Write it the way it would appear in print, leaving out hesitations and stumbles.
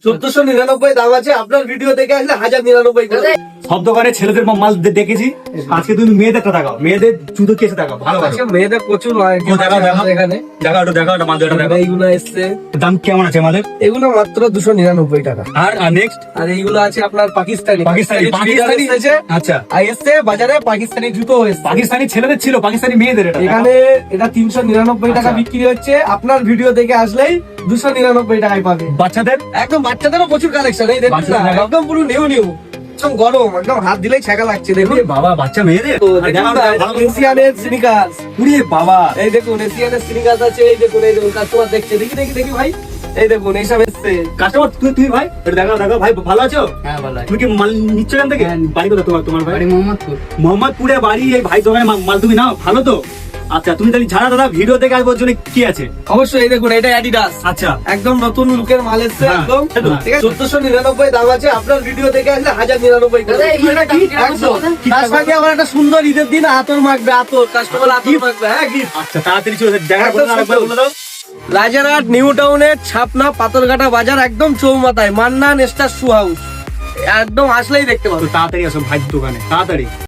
1499 দাম আছে, আপনার ভিডিও দেখে আসলে 1099 করে। সব দোকানে ছেলেদের মাল দেখেছি, আজকে তুমি মেয়েদেরটা দেখাও, মেয়েদের জুতো কেসে দেখাও, ভালো ভালো আজকে মেয়েদের প্রচুর এখানে দেখাও মাল দুটো দেখাও। এইগুলো এসছে, দাম কেমন আছে আমাদের? এগুলো মাত্র 299 টাকা। আর নেক্সট আর এইগুলো আছে আপনার পাকিস্তানি পাকিস্তানি এসেছে। আচ্ছা, আর এসছে বাজারে পাকিস্তানি জুতো এসছে। পাকিস্তানি ছেলেদের ছিল, পাকিস্তানি মেয়েদের এটা এখানে এটা 399 টাকা বিক্রি হচ্ছে, আপনার ভিডিও দেখে আসলেই 299 টাকায় পাবে। বাচ্চাদের একদম বাচ্চাদেরও প্রচুর কালেকশন, এই দেখুন বাচ্চাদের না, দেখাও। একদম পুরো নিউ একদম গরম, একদম হাত দিলেই ছাকা লাগছে। দেখুন বাবা, বাচ্চা মেয়েদের এশিয়ানের স্নিকার্স, উড়িয়ে বাবা, এই দেখুন এশিয়ানের স্নিকার্স আছে, এই দেখুন কাস্টমার দেখছে, দেখি ভাই, এই দেখুন এইসব এসছে। কাস্টমার তুমি ভাই এটা দেখাও ভাই, ভালো আছো? হ্যাঁ ভালো আছে। তুমি কি মাল নিচ্ছ এখান থেকে? হ্যাঁ। বাড়ি কোথায় তোমার ভাই? বাড়ি মোহাম্মদপুর। মোহাম্মদপুরে বাড়ি, এই ভাই দোকানে মাল তুমি নাও, ভালো তো? আচ্ছা, তুমি তাহলে ঝাড়া দাদা ভিডিও দেখে আসবো জন্য কি আছে? অবশ্যই এই দেখুন এটা অ্যাডিডাস, আচ্ছা, একদম নতুন লুকের মাল এসছে, হ্যাঁ, একদম ঠিক আছে। 1499 দাম আছে, আপনার ভিডিও দেখে আসলে 1099 করে। একদম। তার সঙ্গে আবার একটা সুন্দর ঈদের দিন আতর মাখবে, আতর কাস্টমার আতর মাখবে, হ্যাঁ gift। আচ্ছা তাড়াতাড়ি চলে দেখা করে আরেকবার বলে দাও। রাজারহাট নিউ টাউনের ছাপনা পাথরঘাটা বাজার, একদম চৌমাথায়, মান্নান স্টার শু হাউস, একদম আসলেই দেখতে পাবে। তো তাড়াতাড়ি আসো ভাই দোকানে, তাড়াতাড়ি।